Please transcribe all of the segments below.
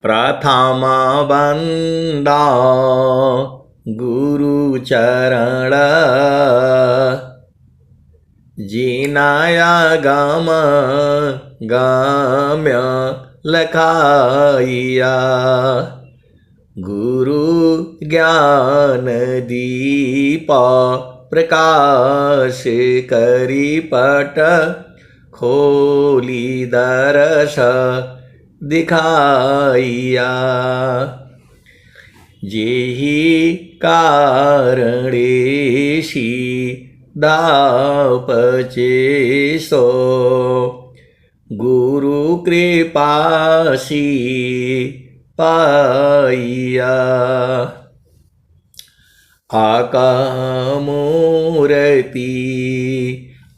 प्रथम बंदा गुरु चरण, जिनाया गम गम्य लखाइया। गुरु ज्ञान दीप प्रकाश करी पट, खोली दरस दिखाइया। जेहि कारणेशी दापचे सो, गुरु कृपासी पाइया। आकामूर्ति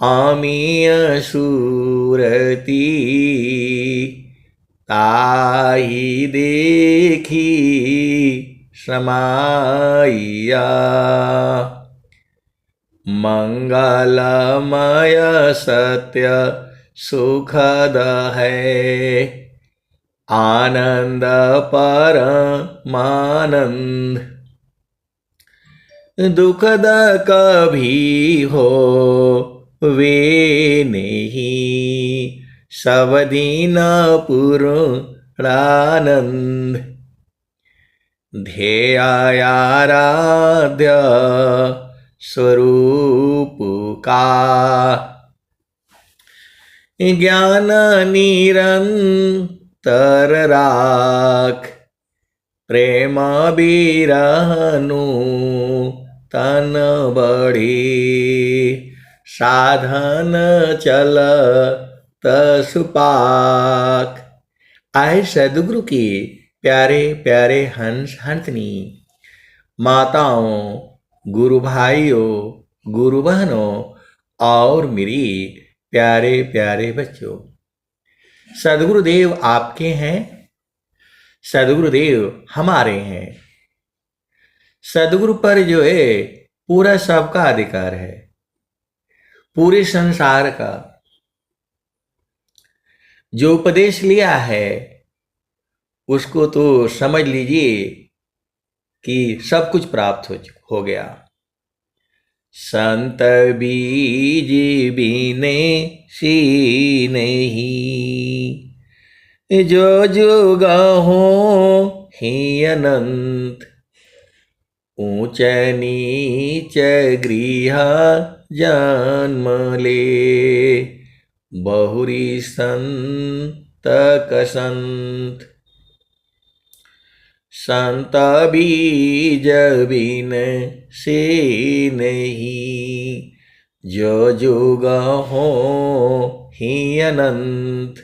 आमीय सूरती, ताहि देखी समाइया। मंगलमय सत्य सुखद है, आनंद परमानंद। दुखद कभी हो वे नहीं, सब दिन पूर्णानंद। ध्येयाराध्य स्वरूप का, ज्ञान निरंतर राख। प्रेम बिरहनु तन बढ़ी, साधन चल तसुपाक। आए सदगुरु की प्यारे प्यारे हंस हंसनी, माताओं, गुरु भाइयों, गुरु बहनों और मेरी प्यारे प्यारे बच्चों, सदगुरुदेव आपके हैं, सदगुरुदेव हमारे हैं। सदगुरु पर जो है पूरा सबका अधिकार है, पूरे संसार का। जो उपदेश लिया है उसको तो समझ लीजिए कि सब कुछ प्राप्त हो गया। संत बीज बीने सी नहीं, जो जुग हो ही अनंत। ऊंच नीच गृह जन्म ले, बहुरी संत कसंत। संत बीज बिन से नहीं, जो जुग हो ही अनंत।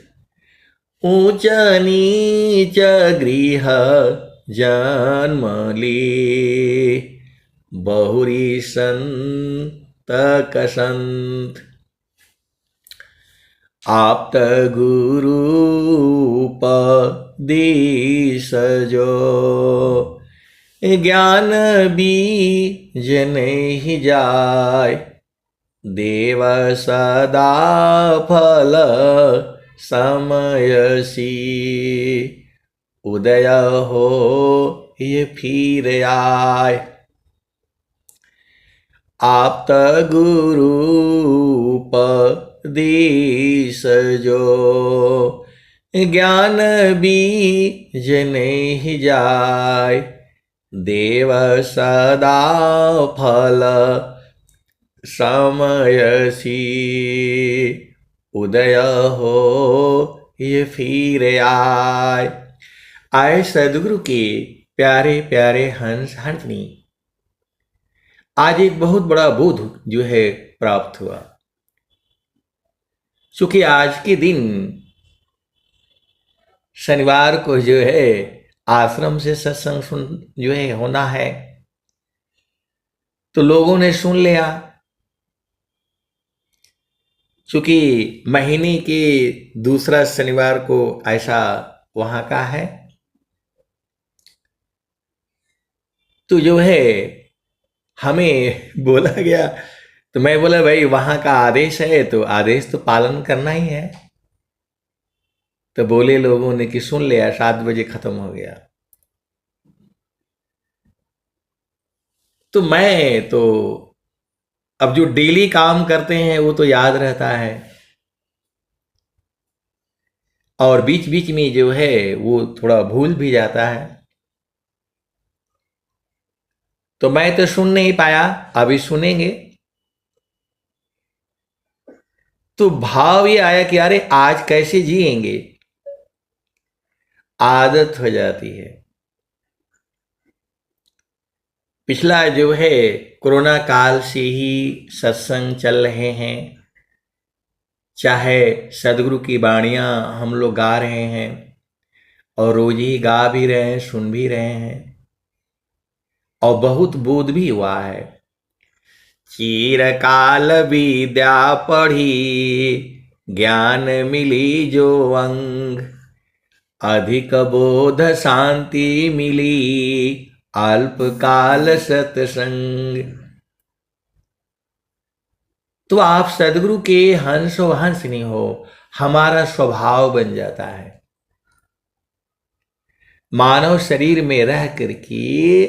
ऊंच नीच गृह जन्म ले, बहुरी संत कसंत। आप्त गुरु उपदेश जो, ज्ञान बीज नहीं जाय। देव सदा फल समयसी, उदय हो ये फिर आय। आप्त गुरु उपदेश जो, ज्ञान बीज नहीं जाय। देव सदा फल समयसी, उदय हो ये फिर आय। आए सदगुरु के प्यारे प्यारे हंस हंसनी, आज एक बहुत बड़ा बोध जो है प्राप्त हुआ। क्योंकि आज के दिन शनिवार को जो है आश्रम से सत्संग सुन जो है होना है, तो लोगों ने सुन लिया। क्योंकि महीने के दूसरा शनिवार को ऐसा वहां का है, तो जो है हमें बोला गया। तो मैं बोला भाई वहां का आदेश है तो आदेश तो पालन करना ही है। तो बोले लोगों ने कि सुन लिया, 7 बजे खत्म हो गया। तो मैं तो अब जो डेली काम करते हैं वो तो याद रहता है, और बीच बीच में जो है वो थोड़ा भूल भी जाता है। तो मैं तो सुन नहीं पाया, अभी सुनेंगे। तो भाव ये आया कि अरे आज कैसे जिएंगे, आदत हो जाती है। पिछला जो है कोरोना काल से ही सत्संग चल रहे हैं, चाहे सदगुरु की वाणियां हम लोग गा रहे हैं, और रोज ही गा भी रहे हैं, सुन भी रहे हैं, और बहुत बोध भी हुआ है। चिरकाल विद्या पढ़ी, ज्ञान मिली जो अंग, अधिक बोध शांति मिली, अल्पकाल सत्संग। तो आप सदगुरु के हंस व हंसनी हो, हमारा स्वभाव बन जाता है। मानव शरीर में रह करके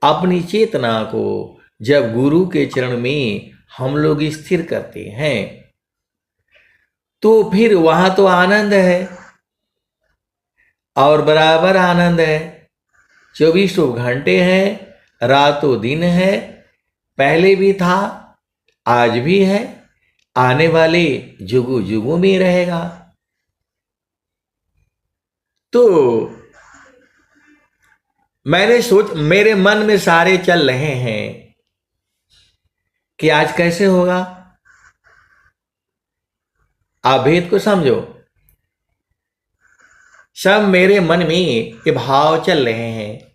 अपनी चेतना को जब गुरु के चरण में हम लोग स्थिर करते हैं, तो फिर वहां तो आनंद है, और बराबर आनंद है। 24 घंटे हैं, रातों दिन है, पहले भी था, आज भी है, आने वाले जुगों जुगों में रहेगा। तो मेरे मन में सारे चल रहे हैं कि आज कैसे होगा। आप भेद को समझो, सब मेरे मन में ये भाव चल रहे हैं।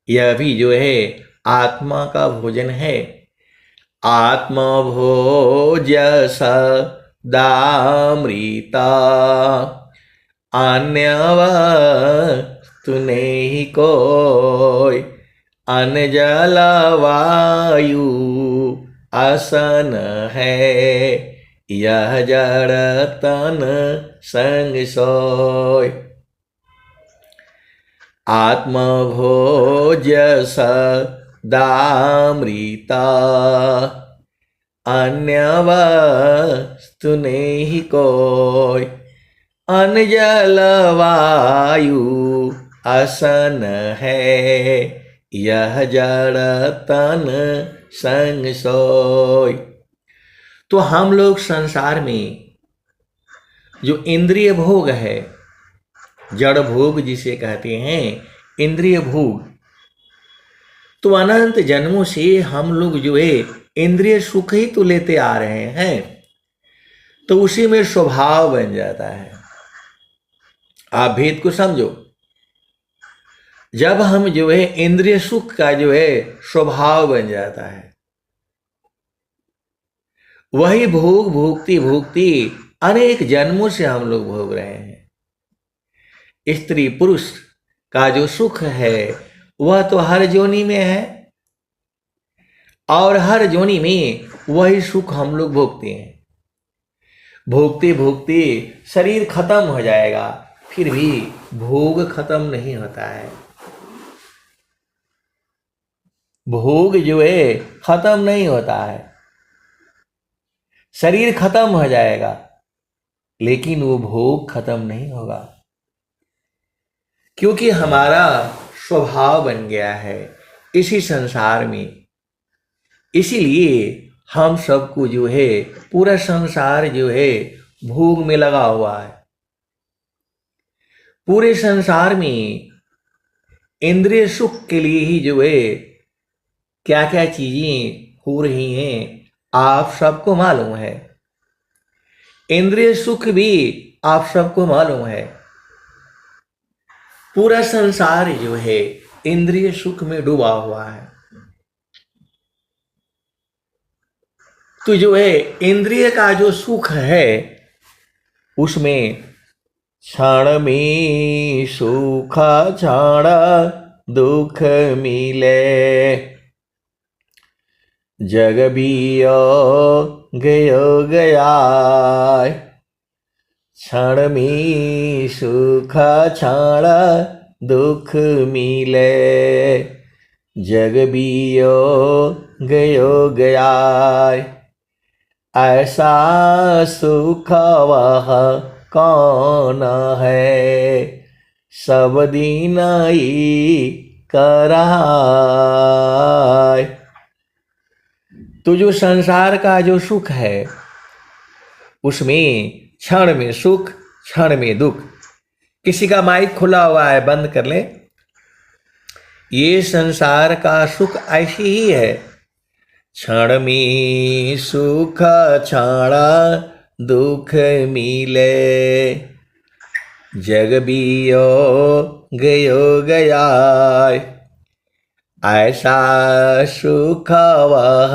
यह भी जो है आत्मा का भोजन है। आत्मा भोज सदामृता, अन्य वस्तु नहीं कोई, अन्न जल वायु आसन है, यह जड़ तन संग सोय। आत्मा भोज सदामृता, अन्य वस्तु नहीं कोई, अन्न जल वायु आसन है, यह जड़ तन संग सोय। तो हम लोग संसार में जो इंद्रिय भोग है, जड़ भोग जिसे कहते हैं, इंद्रिय भोग, तो अनंत जन्मों से हम लोग जो है इंद्रिय सुख ही तो लेते आ रहे हैं, तो उसी में स्वभाव बन जाता है। आप भेद को समझो, जब हम जो है इंद्रिय सुख का जो है स्वभाव बन जाता है, वही भोग भोगती भोगती अनेक जन्मों से हम लोग भोग रहे हैं। स्त्री पुरुष का जो सुख है वह तो हर जोनी में है, और हर जोनी में वही सुख हम लोग भोगते हैं। भोगते भोगते शरीर खत्म हो जाएगा, फिर भी भोग खत्म नहीं होता है। भोग जो है खत्म नहीं होता है। शरीर खत्म हो जाएगा, लेकिन वो भोग खत्म नहीं होगा, क्योंकि हमारा स्वभाव बन गया है इसी संसार में। इसीलिए हम सबको जो है पूरा संसार जो है भोग में लगा हुआ है। पूरे संसार में इंद्रिय सुख के लिए ही जो है क्या क्या चीजें हो रही हैं, आप सबको मालूम है। इंद्रिय सुख भी आप सबको मालूम है। पूरा संसार जो है इंद्रिय सुख में डूबा हुआ है। तो जो है इंद्रिय का जो सुख है, उसमें क्षण में सुख क्षण दुख मिले, जग भी गयो गया, क्षण में सुख क्षण दुख मिले, जग बियो गयो गया। ऐसा सुख वह कौन है, सब दिन ही कराय। तो जो संसार का जो सुख है उसमें क्षण में सुख क्षण में दुख। किसी का माइक खुला हुआ है, बंद कर ले। ये संसार का सुख ऐसी ही है, क्षण में सुख क्षण दुख मिले, जग बियो गयो गया। ऐसा सुख वह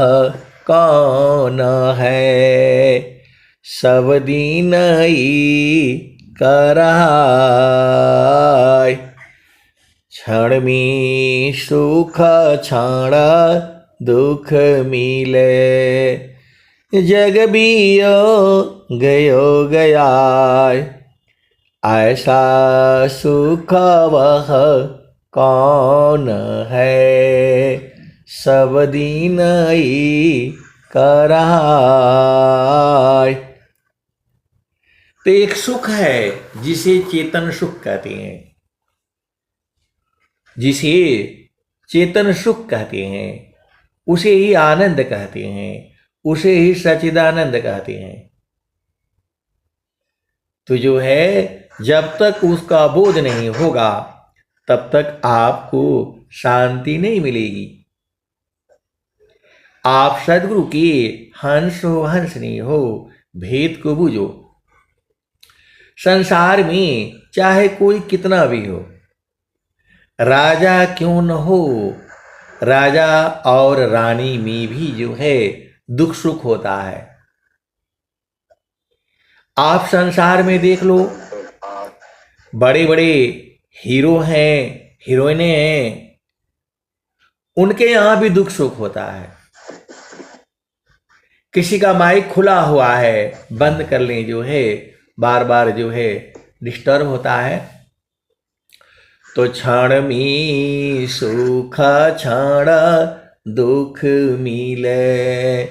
कौन है, सब दिन ही कराय। क्षण में सुख क्षण दुख मिले, जग बियो गयो गया। ऐसा सुख वह कौन है, सब दिन ही कराय। तो एक सुख है जिसे चेतन सुख कहते हैं, जिसे चेतन सुख कहते हैं, उसे ही आनंद कहते हैं, उसे ही सच्चिदानंद कहते हैं। तो जो है, जब तक उसका बोध नहीं होगा तब तक आपको शांति नहीं मिलेगी। आप सदगुरु के हंस हो हंसनी हो, भेद को बूझो। संसार में चाहे कोई कितना भी हो, राजा क्यों न हो, राजा और रानी में भी जो है दुख सुख होता है। आप संसार में देख लो, बड़े बड़े हीरो हैं, हीरोइनें हैं, उनके यहां भी दुख सुख होता है। किसी का माइक खुला हुआ है, बंद कर लें, जो है बार बार जो है डिस्टर्ब होता है। तो क्षण में सुख क्षण दुख मिले,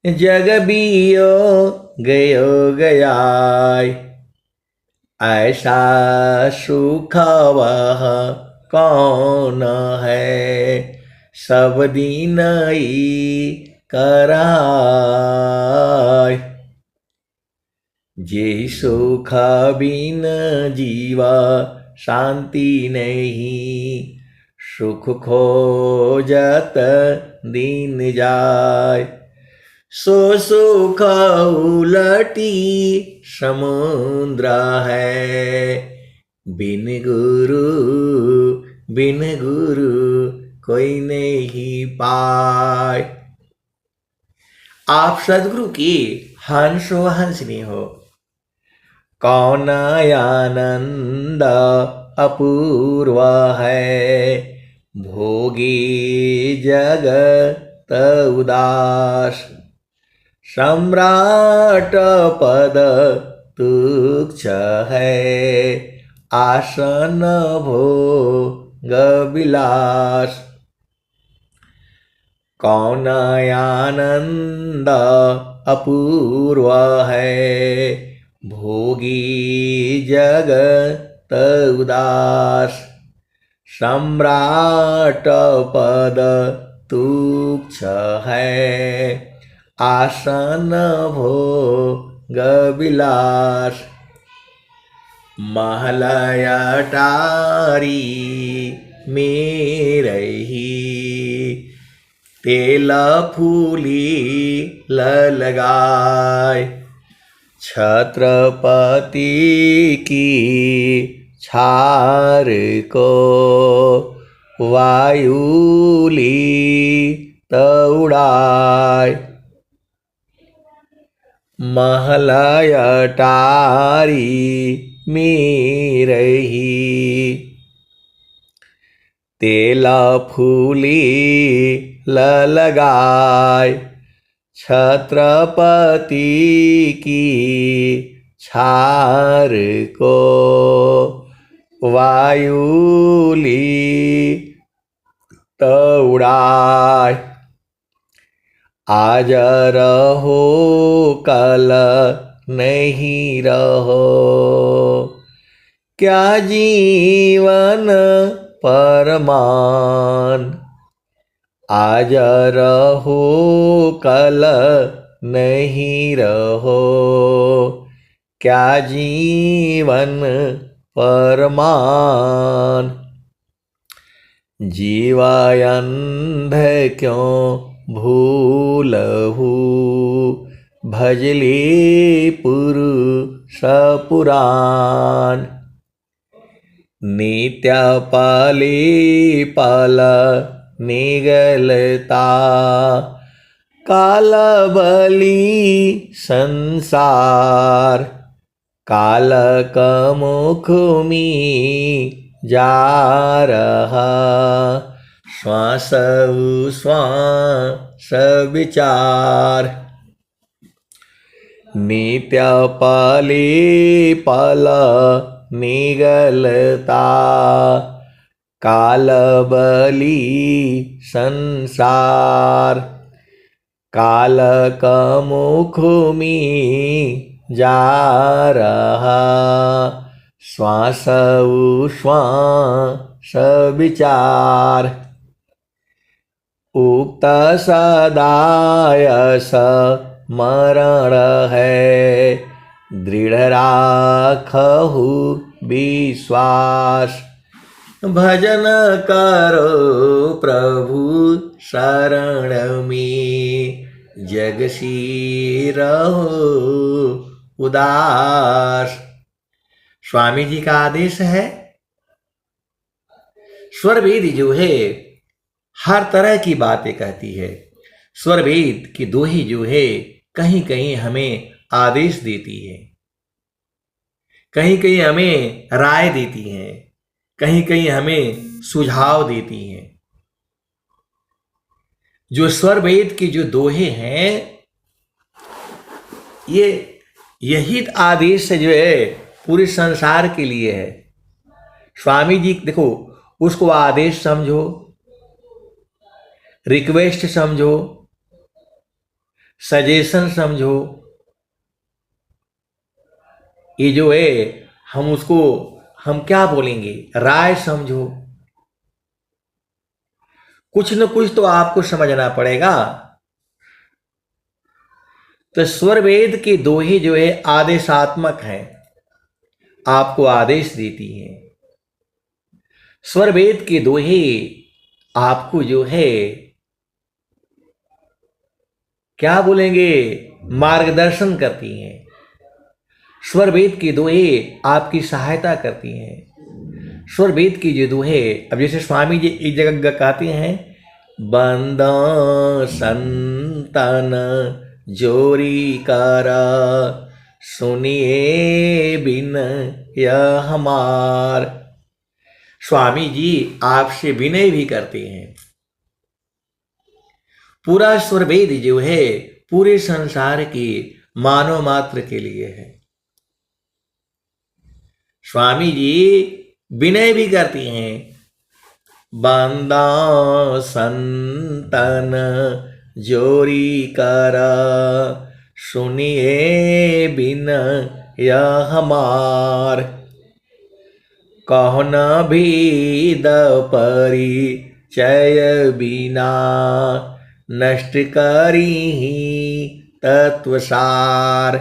जग बियो गयो गया। ऐसा सुख वह कौन है, सब दिन ही कराय। जे सुख बिन जीवा शांति नहीं, सुख खोजत दिन जाय। सो सुख उलटी समुद्र है, बिन गुरु कोई नहीं पाय। आप सदगुरु की हंस हो हंसनी हो, कौन आनंद अपूर्व है, भोगी जगत उदास। सम्राट पद तुच्छ है, आसन भोग विलास। कौन आनंद अपूर्व है, भोगी जगत उदास। सम्राट पद तुच्छ है, आसन भोग विलास। महल अटारी में रही, तेल फूली लगाय। छत्रपति की छार को वायुली उड़ाय। महल अटारी में रही, तेल फूली लगाय। छत्रपति की छार को वायुली उड़ाए। आज रहो कल नहीं रहो, क्या जीवन परमान। आज रहो कल नहीं रहो, क्या जीवन परमान। जीवाय अंध क्यों भूलहु, भजले पुरुष पुराण। नित्य पाले पाल निगलता, काल बली संसार। काल कमुख में जा रहा, श्वास श्वास विचार। नित्य पाले पाल निगलता, काल बली संसार। काल कमुख में जा रहा, श्वास श्वास विचार। उक्त सदाय स्मरण है, दृढ़ राखहु विश्वास। भजन करो प्रभु शरण में, जग सी रहो उदास। स्वामी जी का आदेश है, स्वरवेद जो है हर तरह की बातें कहती है। स्वरवेद की दोही जो है कहीं कहीं हमें आदेश देती है, कहीं कहीं हमें राय देती है, कहीं कहीं हमें सुझाव देती हैं। जो स्वरवेद की जो दोहे हैं, ये यही आदेश जो है पूरे संसार के लिए है। स्वामी जी देखो, उसको आदेश समझो, रिक्वेस्ट समझो, सजेशन समझो। ये जो है हम क्या बोलेंगे, राय समझो। कुछ न कुछ तो आपको समझना पड़ेगा। तो स्वरवेद के दोहे जो है आदेशात्मक है, आपको आदेश देती है। स्वरवेद के दोहे आपको जो है क्या बोलेंगे, मार्गदर्शन करती हैं। स्वरवेद के दोहे आपकी सहायता करती हैं। स्वरवेद की जो दोहे, अब जैसे स्वामी जी एक जगह कहते हैं, बंदा संतन जोरी करा, सुनिए बिन यह हमार। स्वामी जी आपसे विनय भी करते हैं। पूरा स्वरवेद जो है पूरे संसार के मानव मात्र के लिए है। स्वामी जी विनय भी करती हैं, बंदा संतन जोरी करा, सुनिए बिन यह हमार। कहो न भेद परिचय बिना, नष्ट करी तत्वसार।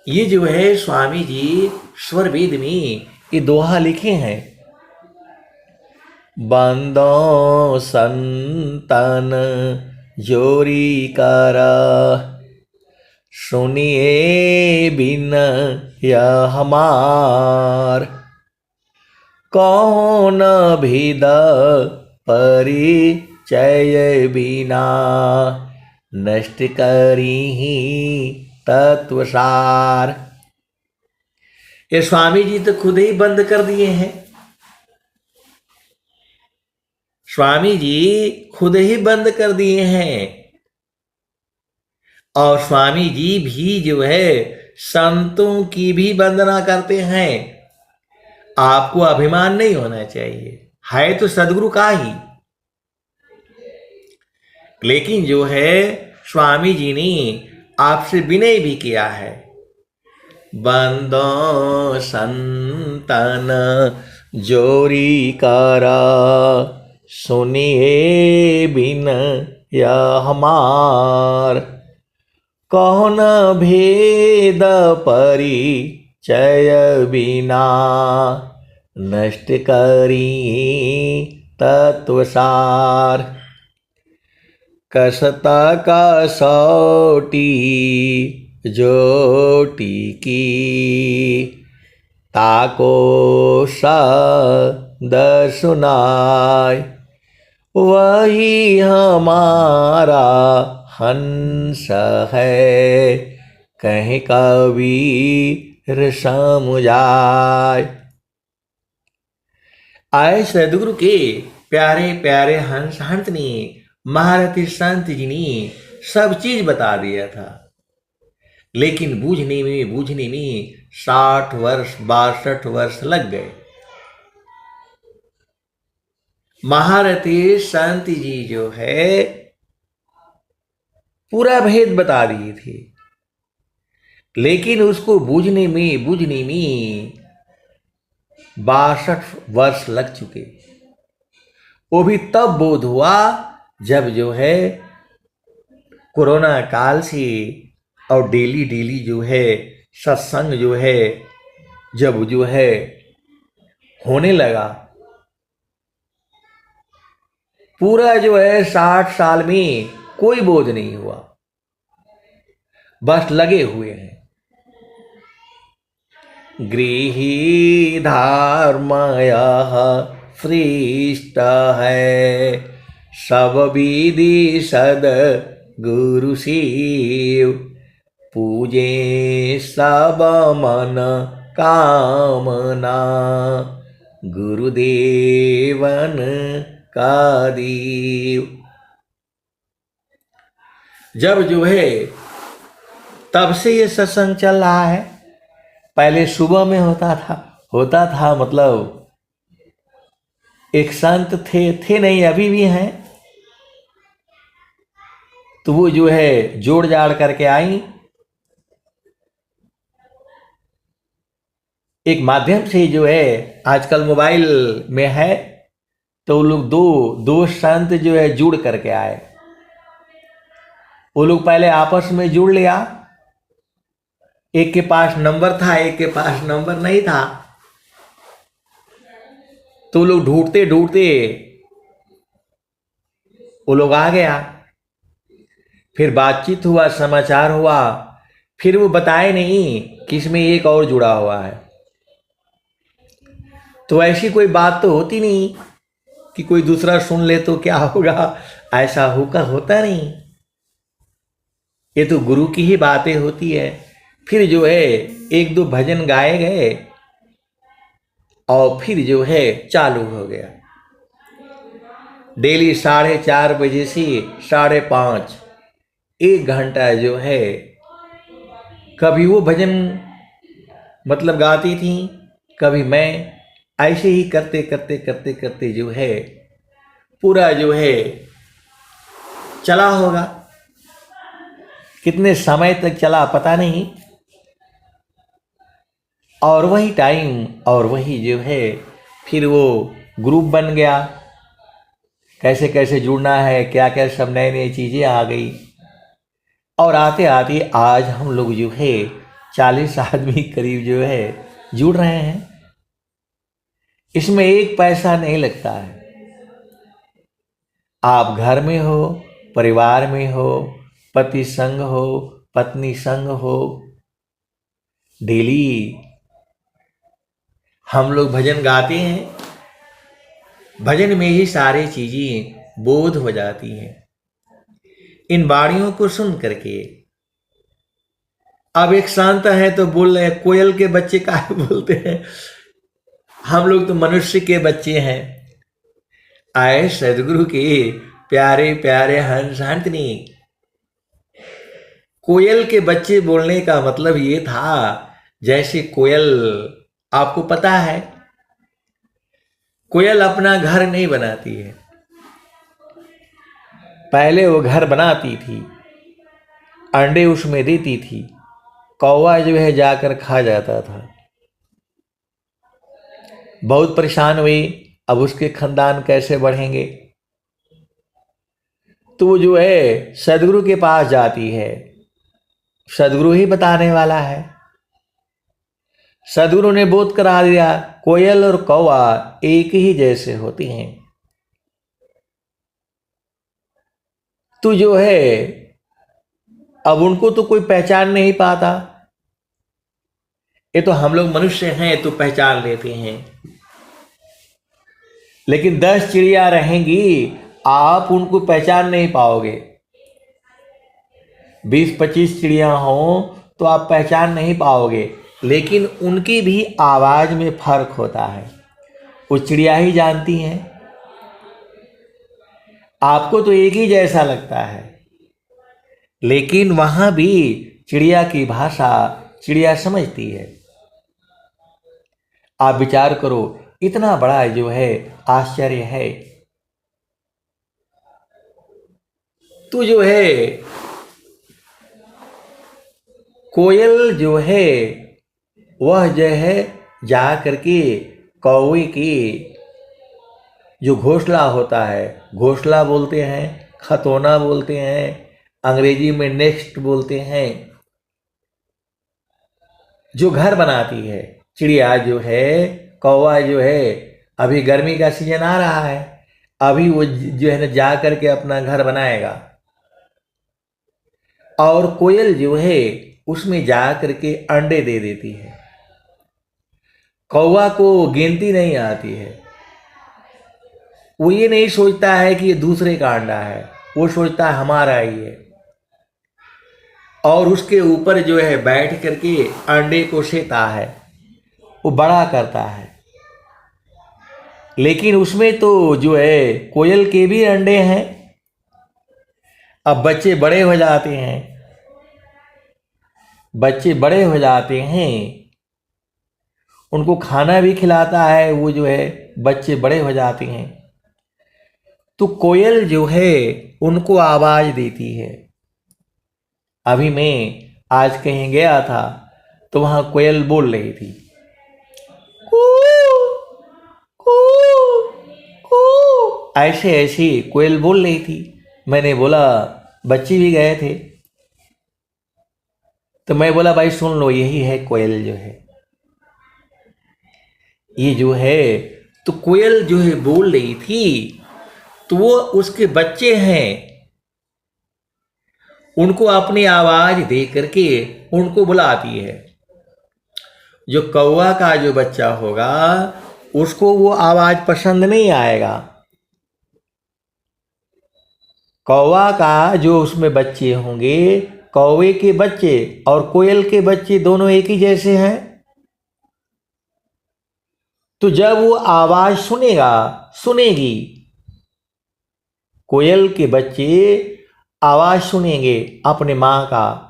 ये जो है स्वामी जी स्वरवेद में ये दोहा लिखे हैं, बंदो संतन जोरी करा, सुनिए बिन यह हमार। कौन भेद परिचय बिना, नष्ट करी तत्वसार। ये स्वामी जी तो खुद ही बंद कर दिए हैं। स्वामी जी खुद ही बंद कर दिए हैं। और स्वामी जी भी जो है संतों की भी वंदना करते हैं। आपको अभिमान नहीं होना चाहिए, है तो सदगुरु का ही, लेकिन जो है स्वामी जी ने आपसे विनय भी किया है। बंदो संतन जोरी करा, सुनिए बिन या हमार, कौन भेद परिचय बिना, नष्ट करी तत्वसार, कसता कसौटी जोटी की, ताको सद सुनाय, वही हमारा हंस है, कहीं कबीर समुझाय। आए सदगुरु के प्यारे प्यारे हंस हंसनी महारथी संत जी ने सब चीज बता दिया था, लेकिन बूझने में 60 वर्ष 62 वर्ष लग गए। महारथी संत जी जो है पूरा भेद बता दिए थे, लेकिन उसको बूझने में 62 वर्ष लग चुके। वो भी तब बोध हुआ जब जो है कोरोना काल से और डेली जो है सत्संग जो है जब जो है होने लगा। पूरा जो है 60 साल में कोई बोध नहीं हुआ, बस लगे हुए हैं। गृही धर्मय श्रेष्ठ है, सब विधि सद गुरु शिव, पूजे सब मन कामना, गुरुदेवन का दीव। जब जो है तब से ये सत्संग चल रहा है। पहले सुबह में होता था मतलब एक संत थे नहीं, अभी भी हैं, तो वो जो है जोड़ जाड़ करके आई, एक माध्यम से जो है आजकल मोबाइल में है, तो वो लोग दो संत जो है जुड़ करके आए। वो लोग पहले आपस में जुड़ लिया, एक के पास नंबर था, एक के पास नंबर नहीं था, तो लोग ढूंढते वो लोग आ गया। फिर बातचीत हुआ, समाचार हुआ, फिर वो बताए नहीं कि इसमें एक और जुड़ा हुआ है। तो ऐसी कोई बात तो होती नहीं कि कोई दूसरा सुन ले तो क्या होगा, ऐसा होता नहीं। ये तो गुरु की ही बातें होती है। फिर जो है एक दो भजन गाए गए और फिर जो है चालू हो गया। डेली 4:30 बजे से 5:30 1 घंटा जो है कभी वो भजन मतलब गाती थी, कभी मैं, ऐसे ही करते जो है पूरा जो है चला होगा। कितने समय तक चला पता नहीं। और वही टाइम और वही जो है फिर वो ग्रुप बन गया, कैसे कैसे जुड़ना है, क्या क्या सब नई चीज़ें आ गई। और आते आते आज हम लोग जो है 40 आदमी करीब जो है जुड़ रहे हैं। इसमें एक पैसा नहीं लगता है। आप घर में हो, परिवार में हो, पति संग हो, पत्नी संग हो, डेली हम लोग भजन गाते हैं। भजन में ही सारी चीजें बोध हो जाती हैं इन वाणियों को सुन करके। अब एक शांत है तो बोल रहे हैं कोयल के बच्चे काहे बोलते हैं, हम लोग तो मनुष्य के बच्चे हैं। आए सदगुरु के प्यारे प्यारे हंस हंसनी कोयल के बच्चे बोलने का मतलब ये था, जैसे कोयल, आपको पता है कोयल अपना घर नहीं बनाती है, पहले वो घर बनाती थी, अंडे उसमें देती थी, कौवा जो है जाकर खा जाता था। बहुत परेशान हुई, अब उसके खानदान कैसे बढ़ेंगे, तो वो जो है सदगुरु के पास जाती है। सदगुरु ही बताने वाला है। सदगुरु ने बोध करा दिया, कोयल और कौवा एक ही जैसे होती हैं। तो जो है अब उनको तो कोई पहचान नहीं पाता। ये तो हम लोग मनुष्य हैं तो पहचान लेते हैं, लेकिन 10 चिड़िया रहेंगी, आप उनको पहचान नहीं पाओगे। 20-25 चिड़िया हों तो आप पहचान नहीं पाओगे, लेकिन उनकी भी आवाज में फर्क होता है। वो चिड़िया ही जानती हैं। आपको तो एक ही जैसा लगता है, लेकिन वहां भी चिड़िया की भाषा चिड़िया समझती है। आप विचार करो, इतना बड़ा जो है आश्चर्य है। तो जो है कोयल जो है वह जो है जा करके कौवे की जो घोंसला होता है, घोंसला बोलते हैं, खतौना बोलते हैं, अंग्रेजी में नेस्ट बोलते हैं, जो घर बनाती है चिड़िया जो है, कौवा जो है, अभी गर्मी का सीजन आ रहा है, अभी वो जो है ना जा करके अपना घर बनाएगा। और कोयल जो है उसमें जा करके अंडे दे देती है। कौवा को गिनती नहीं आती है, वो ये नहीं सोचता है कि ये दूसरे का अंडा है, वो सोचता है हमारा ही है, और उसके ऊपर जो है बैठ करके अंडे को सेता है, वो बड़ा करता है। लेकिन उसमें तो जो है कोयल के भी अंडे हैं। अब बच्चे बड़े हो जाते हैं, बच्चे बड़े हो जाते हैं, उनको खाना भी खिलाता है, वो जो है बच्चे बड़े हो जाते हैं, तो कोयल जो है उनको आवाज देती है। अभी मैं आज कहीं गया था तो वहां कोयल बोल रही थी, कू कू कू, ऐसे ऐसे कोयल बोल रही थी। मैंने बोला, बच्चे भी गए थे, तो मैं बोला भाई सुन लो, यही है कोयल जो है, ये जो है। तो कोयल जो है बोल रही थी, तो वो उसके बच्चे हैं, उनको अपनी आवाज दे करके उनको बुलाती है। जो कौवा का जो बच्चा होगा उसको वो आवाज पसंद नहीं आएगा। कौवा का जो उसमें बच्चे होंगे, कौवे के बच्चे और कोयल के बच्चे दोनों एक ही जैसे हैं, तो जब वो आवाज सुनेगी, कोयल के बच्चे आवाज सुनेंगे अपने मां का,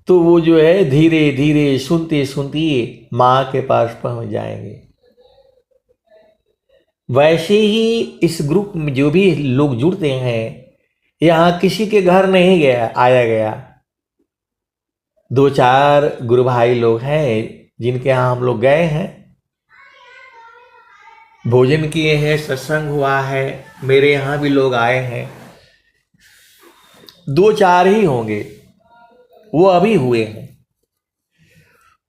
तो वो जो है धीरे धीरे सुनते सुनते मां के पास पहुंच जाएंगे। वैसे ही इस ग्रुप में जो भी लोग जुड़ते हैं, यहां किसी के घर नहीं आया गया। 2-4 गुरु भाई लोग हैं जिनके यहाँ हम लोग गए हैं, भोजन किए हैं, सत्संग हुआ है, मेरे यहाँ भी लोग आए हैं। 2-4 ही होंगे, वो अभी हुए हैं।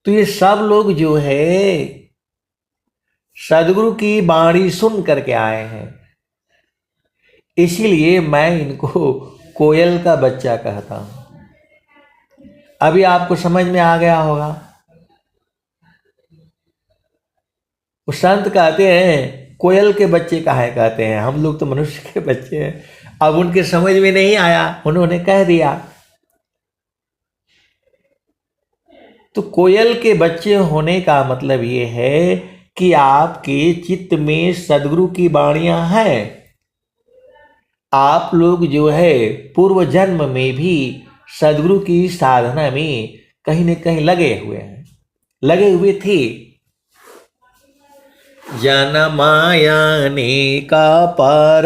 तो ये सब लोग जो है सदगुरु की वाणी सुन करके आए हैं, इसीलिए मैं इनको कोयल का बच्चा कहता हूं। अभी आपको समझ में आ गया होगा। वो संत कहते हैं कोयल के बच्चे काहे कहते हैं, हम लोग तो मनुष्य के बच्चे हैं। अब उनके समझ में नहीं आया, उन्होंने कह दिया। तो कोयल के बच्चे होने का मतलब ये है कि आपके चित्त में सदगुरु की वाणियां हैं, आप लोग जो है पूर्व जन्म में भी सदगुरु की साधना में कहीं न कहीं लगे हुए हैं, लगे हुए थे। जनमायाने का पार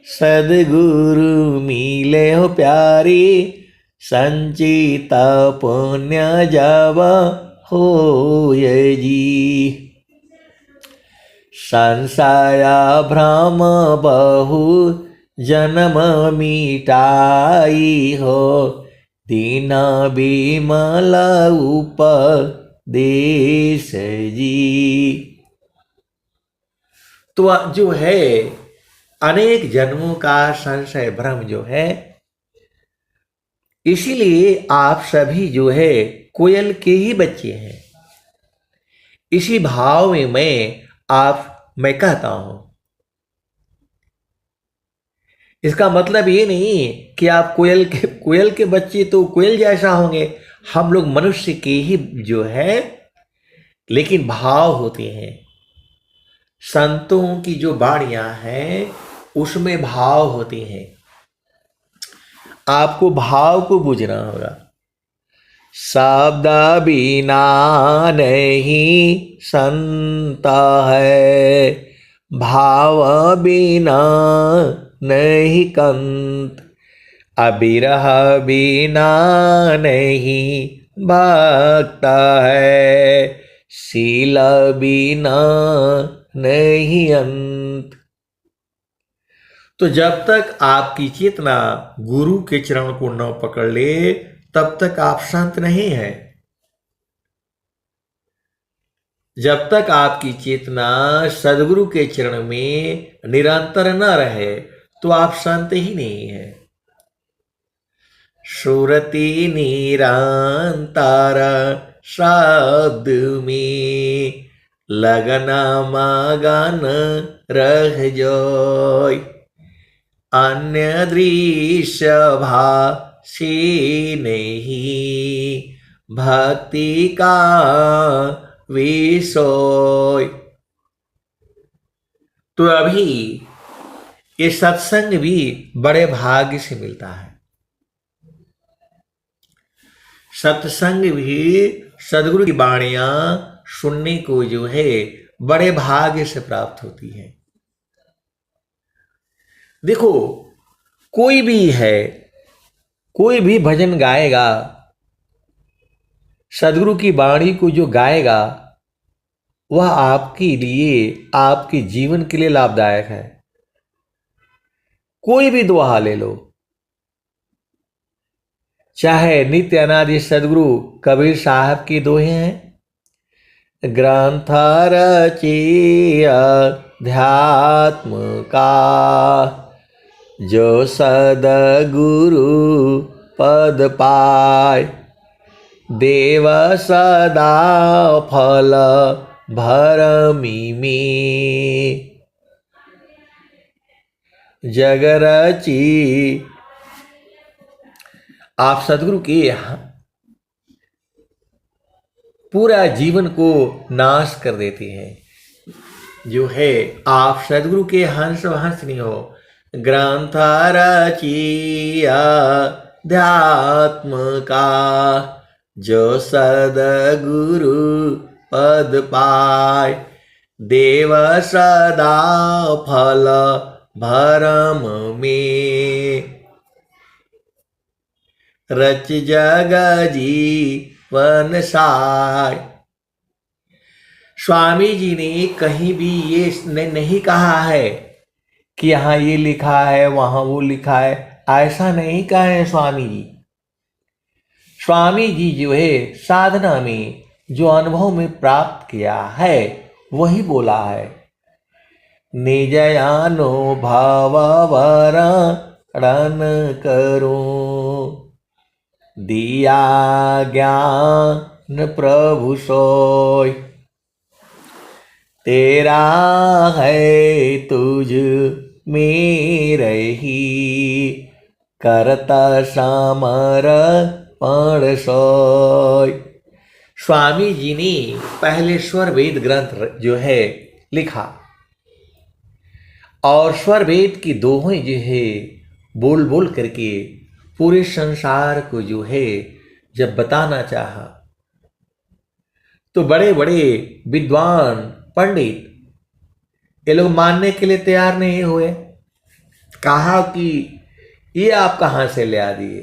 सदगुरु मिले हो प्यारी, संचिता पुण्य जब हो जी। संशया भ्रम बहु जन्म मिटाई हो, दीन बिमल उपदेश जी। तो जो है अनेक जन्मों का संशय भ्रम जो है, इसीलिए आप सभी जो है कोयल के ही बच्चे हैं। इसी भाव में मैं कहता हूं। इसका मतलब ये नहीं कि आप कोयल के बच्चे तो कोयल जैसा होंगे। हम लोग मनुष्य के ही जो है, लेकिन भाव होते हैं। संतों की जो वाणियां हैं उसमें भाव होते हैं। आपको भाव को बुझना होगा। शब्द बिना नहीं संता है, भाव बिना नहीं कंत, अबिरह बिना नहीं भक्त है, शील बिना नहीं अंत। तो जब तक आपकी चेतना गुरु के चरण को न पकड़ ले, तब तक आप संत नहीं हैं। जब तक आपकी चेतना सदगुरु के चरण में निरंतर न रहे, तो आप संत ही नहीं हैं। सुरति निरंतर शब्द में लगन मगन रह जाय, अन्य दृश्य भाषी नहीं भक्ति का विषय। तो अभी ये सत्संग भी बड़े भाग्य से मिलता है। सत्संग भी सदगुरु की वाणियां सुनने को जो है बड़े भाग्य से प्राप्त होती है। देखो, कोई भी है, कोई भी भजन गाएगा, सदगुरु की वाणी को जो गाएगा, वह आपके लिए, आपके जीवन के लिए लाभदायक है। कोई भी दोहा ले लो, चाहे नित्य अनादि सदगुरु कबीर साहब की दोहे हैं, ग्रंथ रचिया अध्यात्म का, जो सदगुरु पद पाय, देव सदा फल भरमी में, जग रची। आप सदगुरु के पूरा जीवन को नाश कर देते हैं। जो है आप सदगुरु के हंस हंस नहीं हो। ग्रंथ रचिया अध्यात्म का, जो सदगुरु पद पाय, देव सदा फल भरम में, रच जग जीवन साय। स्वामी जी ने कहीं भी ये नहीं कहा है कि यहाँ ये लिखा है वहां वो लिखा है, ऐसा नहीं कहा है स्वामी जी। स्वामी जी जो है साधना में जो अनुभव में प्राप्त किया है वही बोला है। निज अनुभव वर्णन करो, दिया ज्ञान प्रभु सोय, तेरा है तुझ में रही, करता समर्पण सोय। स्वामी जी ने पहले स्वर वेद ग्रंथ जो है लिखा, और स्वर वेद की दोहें जो है बोल बोल करके पूरे संसार को जो है जब बताना चाहा, तो बड़े बड़े विद्वान पंडित ये लोग मानने के लिए तैयार नहीं हुए। कहा कि ये आप कहां से ले आ दिए,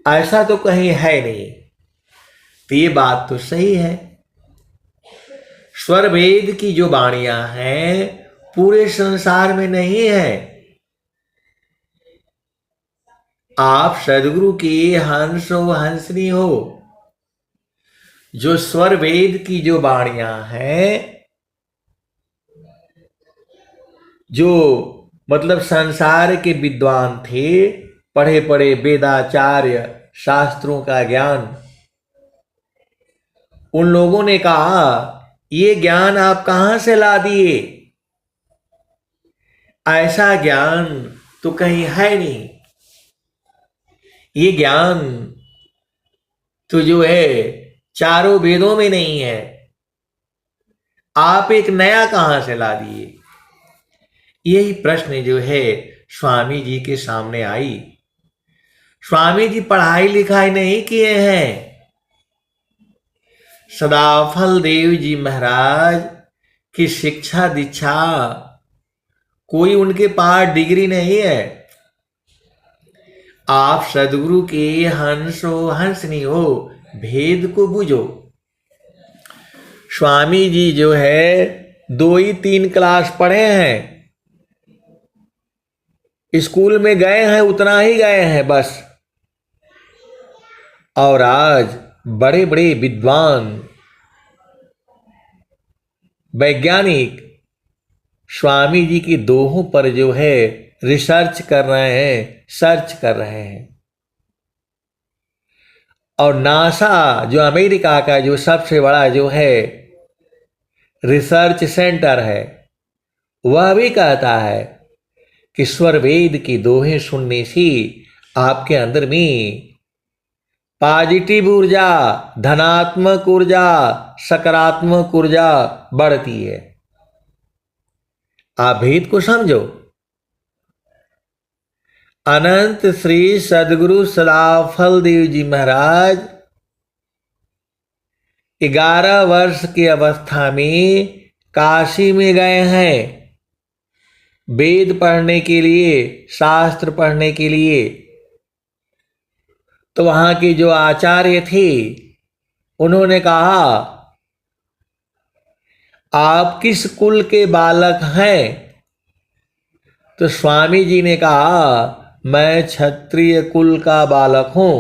ऐसा तो कहीं है नहीं। तो ये बात तो सही है, स्वर वेद की जो वाणियां हैं पूरे संसार में नहीं है। आप सदगुरु की हंस हो हंसनी हो, जो स्वर वेद की जो वाणियां हैं, जो मतलब संसार के विद्वान थे, पढ़े पढ़े वेदाचार्य शास्त्रों का ज्ञान, उन लोगों ने कहा ये ज्ञान आप कहां से ला दिए, ऐसा ज्ञान तो कहीं है नहीं, ये ज्ञान तो जो है चारों वेदों में नहीं है, आप एक नया कहां से ला दिए। यही प्रश्न जो है स्वामी जी के सामने आई। स्वामी जी पढ़ाई लिखाई नहीं किए हैं, सदाफल देव जी महाराज की शिक्षा दीक्षा कोई उनके पास डिग्री नहीं है। आप सदगुरु के हंस हो हंसनी हो, भेद को बुझो। स्वामी जी जो है 2 ही 3 क्लास पढ़े हैं, स्कूल में गए हैं, उतना ही गए हैं बस। और आज बड़े बड़े विद्वान वैज्ञानिक स्वामी जी की दोहों पर जो है रिसर्च कर रहे हैं, सर्च कर रहे हैं। और नासा जो अमेरिका का जो सबसे बड़ा जो है रिसर्च सेंटर है, वह भी कहता है कि स्वर वेद की दोहें सुनने से आपके अंदर में पॉजिटिव ऊर्जा, धनात्मक ऊर्जा, सकारात्मक ऊर्जा बढ़ती है। आप भेद को समझो। अनंत श्री सदगुरु सदाफल देव जी महाराज 11 वर्ष की अवस्था में काशी में गए हैं वेद पढ़ने के लिए, शास्त्र पढ़ने के लिए। तो वहां के जो आचार्य थे उन्होंने कहा आप किस कुल के बालक हैं? तो स्वामी जी ने कहा मैं क्षत्रिय कुल का बालक हूं।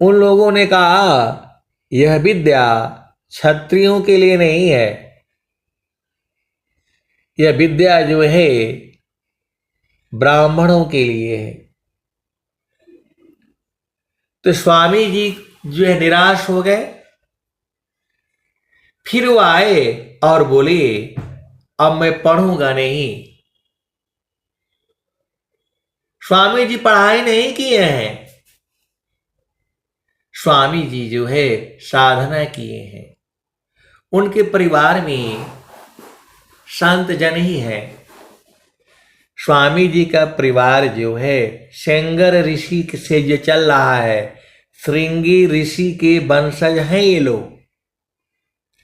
उन लोगों ने कहा यह विद्या क्षत्रियों के लिए नहीं है, यह विद्या जो है ब्राह्मणों के लिए है। तो स्वामी जी जो है निराश हो गए। फिर वो आए और बोले अब मैं पढ़ूंगा नहीं। स्वामी जी पढ़ाई नहीं किए हैं, स्वामी जी जो है साधना किए हैं। उनके परिवार में संत जन ही है। स्वामी जी का परिवार जो है सेंगर ऋषि से जो चल रहा है, श्रृंगी ऋषि के वंशज हैं ये लोग।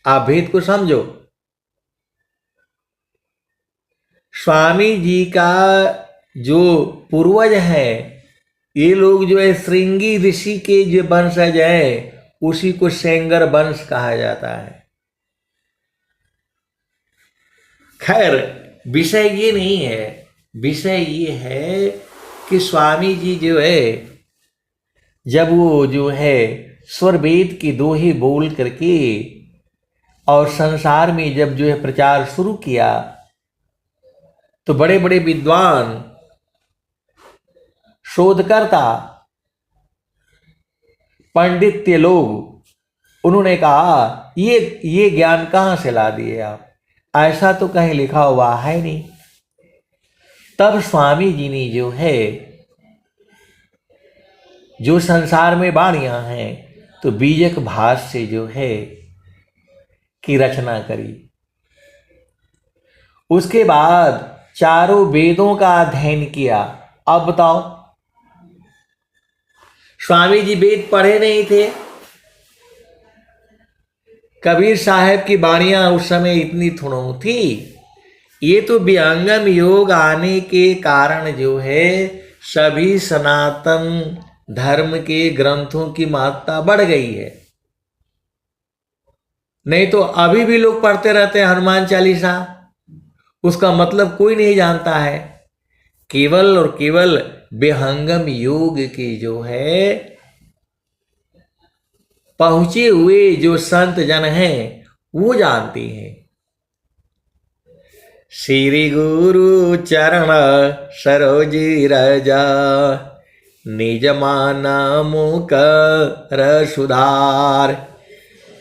आप भेद को समझो। स्वामी जी का जो पूर्वज है ये लोग जो है श्रृंगी ऋषि के जो वंशज है, उसी को सेंगर वंश कहा जाता है। खैर विषय ये नहीं है, विषय ये है कि स्वामी जी जो है जब वो जो है स्वर वेद की दोहे बोल करके और संसार में जब जो है प्रचार शुरू किया, तो बड़े बड़े विद्वान शोधकर्ता पंडित्य लोग उन्होंने कहा ये ज्ञान कहां से ला दिए आप, ऐसा तो कहीं लिखा हुआ है नहीं। तब स्वामी जी ने जो है जो संसार में वाणियां हैं तो बीजक भाष से जो है की रचना करी। उसके बाद चारों वेदों का अध्ययन किया। अब बताओ, स्वामी जी वेद पढ़े नहीं थे? कबीर साहब की वाणियां उस समय इतनी थोड़ी थी। ये तो विहंगम योग आने के कारण जो है सभी सनातन धर्म के ग्रंथों की महत्ता बढ़ गई है। नहीं तो अभी भी लोग पढ़ते रहते हैं हनुमान चालीसा, उसका मतलब कोई नहीं जानता है। केवल और केवल विहंगम योग के जो है पहुंचे हुए जो संत जन हैं वो जानते हैं। श्री गुरु चरण सरोज रज निज माना मुकर सुधार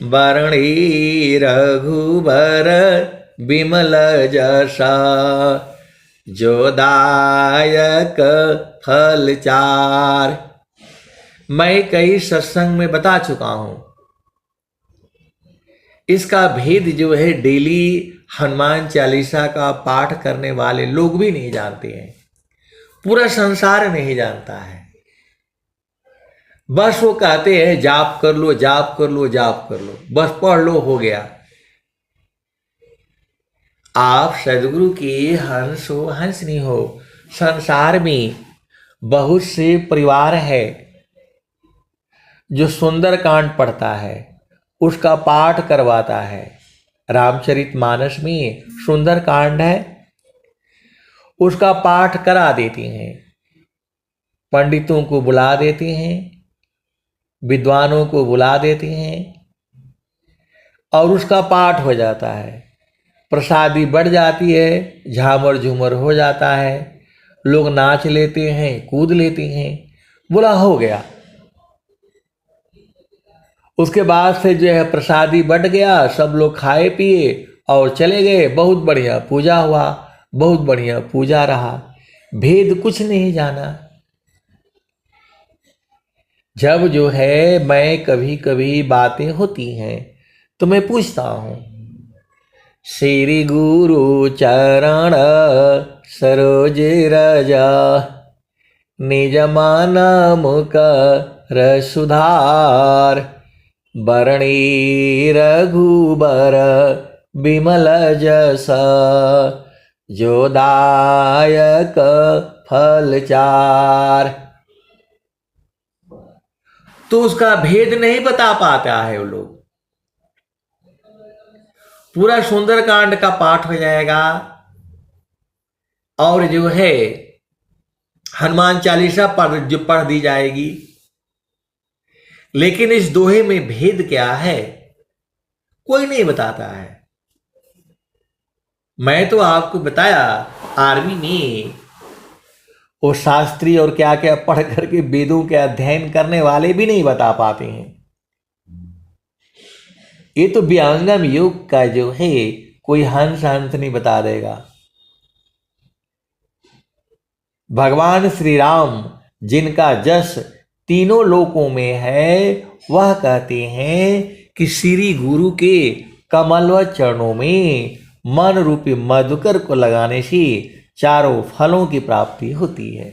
बरणी रघुबर बिमल जसा जो दायक फल चार। मैं कई सत्संग में बता चुका हूं, इसका भेद जो है डेली हनुमान चालीसा का पाठ करने वाले लोग भी नहीं जानते हैं, पूरा संसार नहीं जानता है। बस वो कहते हैं जाप कर लो, जाप कर लो, जाप कर लो, बस पढ़ लो, हो गया। आप सदगुरु के हंस हो, हंसनी हो। संसार में बहुत से परिवार है जो सुंदर कांड पढ़ता है, उसका पाठ करवाता है। रामचरितमानस में सुंदर कांड है, उसका पाठ करा देती हैं, पंडितों को बुला देते हैं, विद्वानों को बुला देते हैं और उसका पाठ हो जाता है। प्रसादी बढ़ जाती है, झामर झूमर हो जाता है, लोग नाच लेते हैं, कूद लेते हैं, बोला हो गया। उसके बाद से जो है प्रसादी बट गया, सब लोग खाए पिए और चले गए। बहुत बढ़िया पूजा हुआ, बहुत बढ़िया पूजा रहा, भेद कुछ नहीं जाना। जब जो है मैं कभी कभी बातें होती हैं तो मैं पूछता हूँ, श्री गुरु चरण सरोज रजा निज माना मुकर सुधार बरणी रघुबर बिमल जस जो दायक फल चार। तो उसका भेद नहीं बता पाता है वो लोग। पूरा सुंदरकांड का पाठ हो जाएगा और जो है हनुमान चालीसा पढ़ दी जाएगी, लेकिन इस दोहे में भेद क्या है कोई नहीं बताता है। मैं तो आपको बताया, आर्मी में वो शास्त्री और क्या क्या पढ़ करके वेदों के अध्ययन करने वाले भी नहीं बता पाते हैं। ये तो विहंगम योग का जो है कोई हंस हंस नहीं बता देगा। भगवान श्री राम जिनका जस तीनों लोकों में है, वह कहते हैं कि श्री गुरु के कमलवत चरणों में मन रूपी मधुकर को लगाने से चारों फलों की प्राप्ति होती है।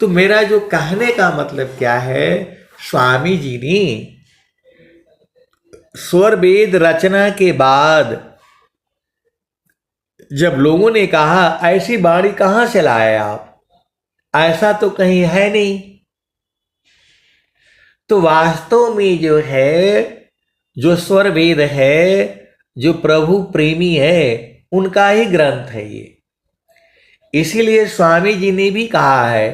तो मेरा जो कहने का मतलब क्या है, स्वामी जी ने स्वर वेद रचना के बाद जब लोगों ने कहा ऐसी वाणी कहां से लाए आप, ऐसा तो कहीं है नहीं, तो वास्तव में जो है जो स्वर वेद है, जो प्रभु प्रेमी है, उनका ही ग्रंथ है ये। इसीलिए स्वामी जी ने भी कहा है,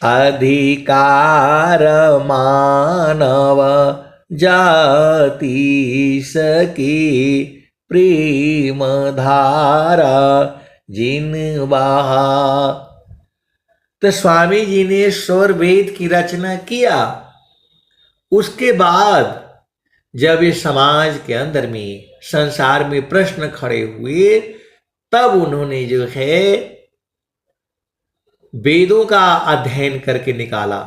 अधिकार मानव जाति सकी प्रेम धारा जिन बहा। तो स्वामी जी ने स्वर वेद की रचना किया, उसके बाद जब इस समाज के अंदर में संसार में प्रश्न खड़े हुए, तब उन्होंने जो है वेदों का अध्ययन करके निकाला।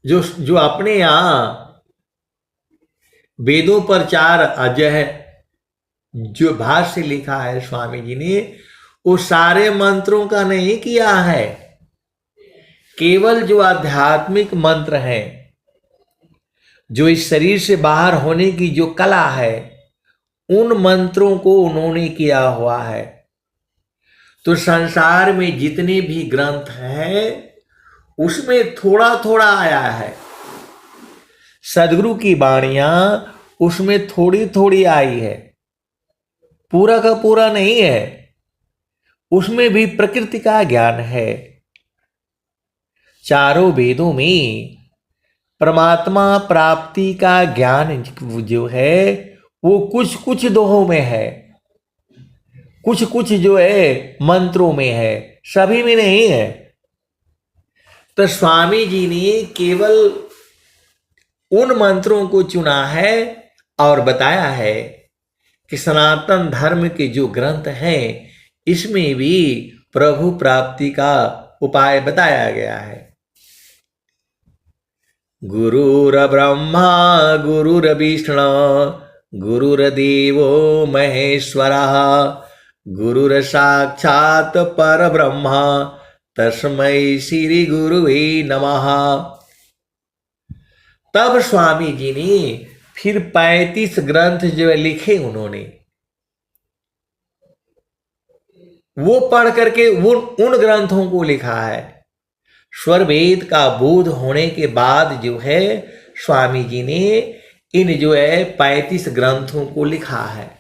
जो अपने यहां वेदों पर 4 अध्याय जो भाष्य लिखा है स्वामी जी ने, वो सारे मंत्रों का नहीं किया है, केवल जो आध्यात्मिक मंत्र हैं, जो इस शरीर से बाहर होने की जो कला है, उन मंत्रों को उन्होंने किया हुआ है। तो संसार में जितने भी ग्रंथ हैं उसमें थोड़ा थोड़ा आया है। सदगुरु की वाणियां उसमें थोड़ी थोड़ी आई है, पूरा का पूरा नहीं है। उसमें भी प्रकृति का ज्ञान है। चारों वेदों में परमात्मा प्राप्ति का ज्ञान जो है वो कुछ कुछ दोहों में है, कुछ कुछ जो है मंत्रों में है, सभी में नहीं है। तो स्वामी जी ने केवल उन मंत्रों को चुना है और बताया है कि सनातन धर्म के जो ग्रंथ हैं इसमें भी प्रभु प्राप्ति का उपाय बताया गया है। गुरुर्ब्रह्मा गुरुर्विष्णु गुरुर्देवो महेश्वरः गुरुर्साक्षात् परब्रह्म तस्मै श्री गुरुवे नमः। तब स्वामी जी ने फिर 35 ग्रंथ जो लिखे उन्होंने, वो पढ़ करके उन ग्रंथों को लिखा है। स्वर वेद का बोध होने के बाद जो है स्वामी जी ने इन जो है 35 ग्रंथों को लिखा है।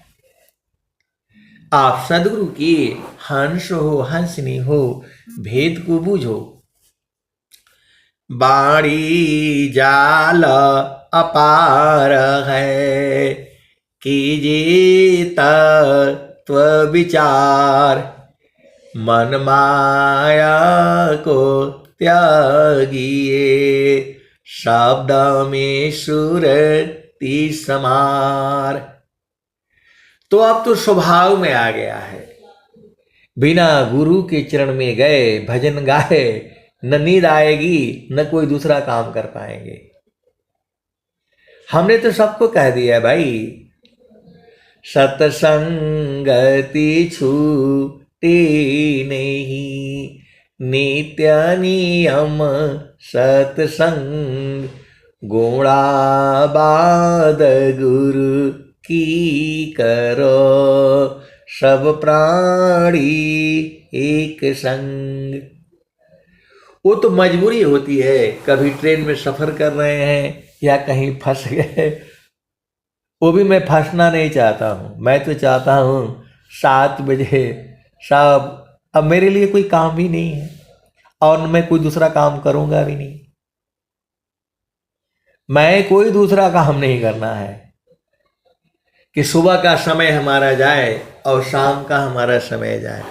आप सदगुरु की हंस हो हंसनी हो, भेद को बूझो। बाणी जाल अपार है, कीजिए तत्व विचार। मन माया को त्यागिए, शब्द में सुरति समार। तो अब तो स्वभाव में आ गया है, बिना गुरु के चरण में गए भजन गाए न नींद आएगी न कोई दूसरा काम कर पाएंगे। हमने तो सबको कह दिया भाई, सत्संगति छूटे नहीं, नित्य नियम सत्संग। गुणाबाद गुरु की करो, सब प्राणी एक संग। वो तो मजबूरी होती है, कभी ट्रेन में सफर कर रहे हैं या कहीं फंस गए, वो भी मैं फंसना नहीं चाहता हूँ। मैं तो चाहता हूँ 7 बजे साहब, अब मेरे लिए कोई काम भी नहीं है और मैं कोई दूसरा काम करूँगा भी नहीं। मैं कोई दूसरा काम नहीं करना है कि सुबह का समय हमारा जाए और शाम का हमारा समय जाए।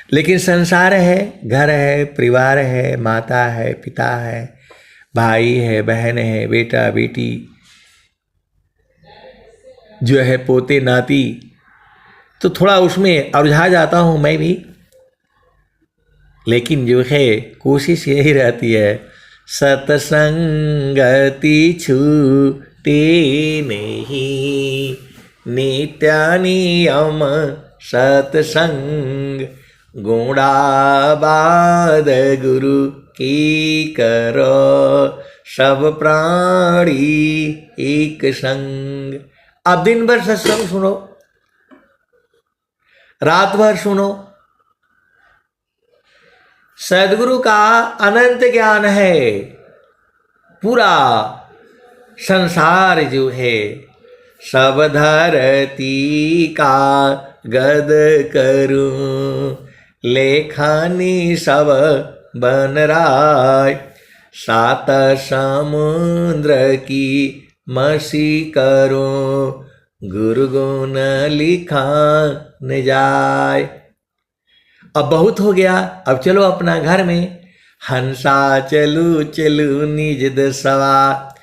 लेकिन संसार है, घर है, परिवार है, माता है, पिता है, भाई है, बहन है, बेटा बेटी जो है, पोते नाती, तो थोड़ा उसमें उलझा जाता हूँ मैं भी। लेकिन जो है कोशिश यही रहती है, सत्संगति छूटे नहीं, नित्य नियम सत्संग। गुणाबाद गुरु की करो, सब प्राणी एक संग। अब दिन भर सत्संग सुनो, रात भर सुनो। सदगुरु का अनंत ज्ञान है। पूरा संसार जो है सब धरती का गद करूं, लेखानी सब बन राय। 7 समुद्र की मसी करूं, गुरु गुण लिखा न जाय। अब बहुत हो गया, अब चलो अपना घर में। हंसा चलू चलू निज दसवा,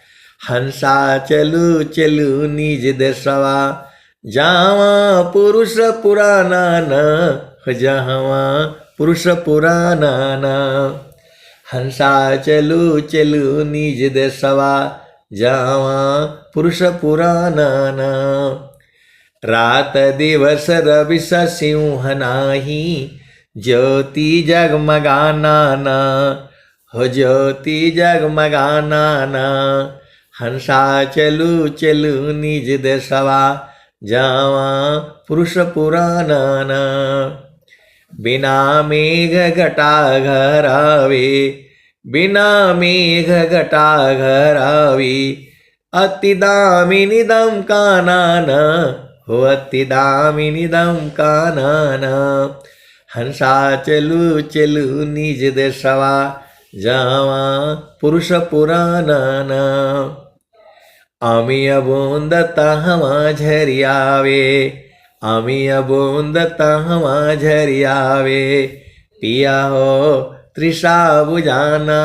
हंसा चलू चलू निज दसवा। जावा पुरुष पुराना न, जहवा पुरुष पुराना न। हंसा चलू चलू निज दसवा, जावा पुरुष पुराना। रात दिवस रवि सिंह नाही, ज्योति जगमगाना ना, हो ज्योति जगमगाना ना। हंसा चलू चलू निज देशवा, जावा पुरुष पुराना। बिना मेघ घटा घरावे, बिना मेघ घटा घरावे। अति दामिनी दम कानना, हो अति दामिनी दम कानना। हंसा चलू चलू निज देशवा, जावा पुरुष पुराना। आमी अबोंद तहमा झरियावे, आमी अबोंद तहमा झरियावे। पिया हो तृषा बुझाना,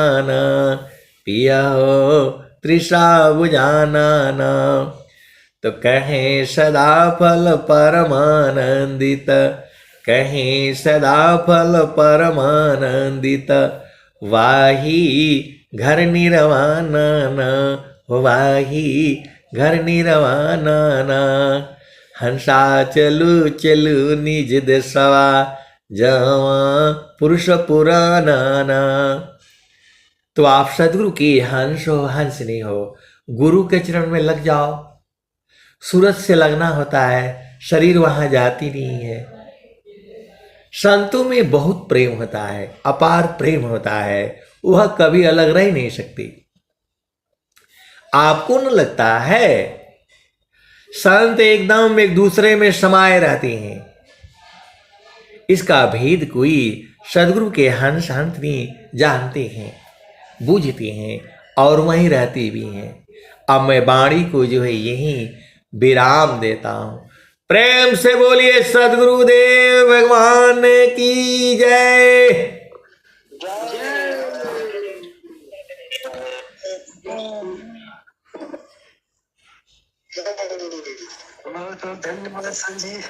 पिया हो तृषा बुझाना। तो कहें सदा फल परमानंदित, कहें सदा फल परमानंदित। वाही घर निर्वाणा, वाही घर निर्वाणा। हंसा चलू चलू निज देशवा, जावा पुरुष पुराना। तो आप सदगुरु की हंस हो हंसनी हो, गुरु के चरण में लग जाओ। सूरज से लगना होता है, शरीर वहां जाती नहीं है। संतों में बहुत प्रेम होता है, अपार प्रेम होता है, वह कभी अलग रह नहीं सकती। आपको न लगता है संत एकदम एक दूसरे में समाये रहते हैं? इसका भेद कोई सदगुरु के हंस हंसनी जानते हैं, बूझते हैं और वहीं रहते भी हैं। अब मैं वाणी को जो है यहीं विराम देता हूं। प्रेम से बोलिए सदगुरुदेव भगवान की जय। बहुत बहुत धन्यवाद संजीव।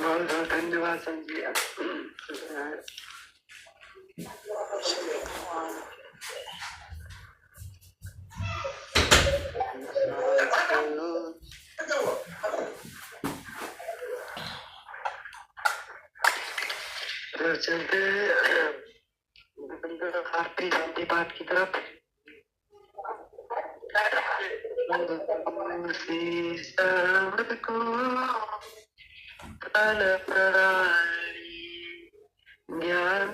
बहुत बहुत धन्यवाद संजीव। चलते आरती पाठ की तरफ। शब्द को ज्ञान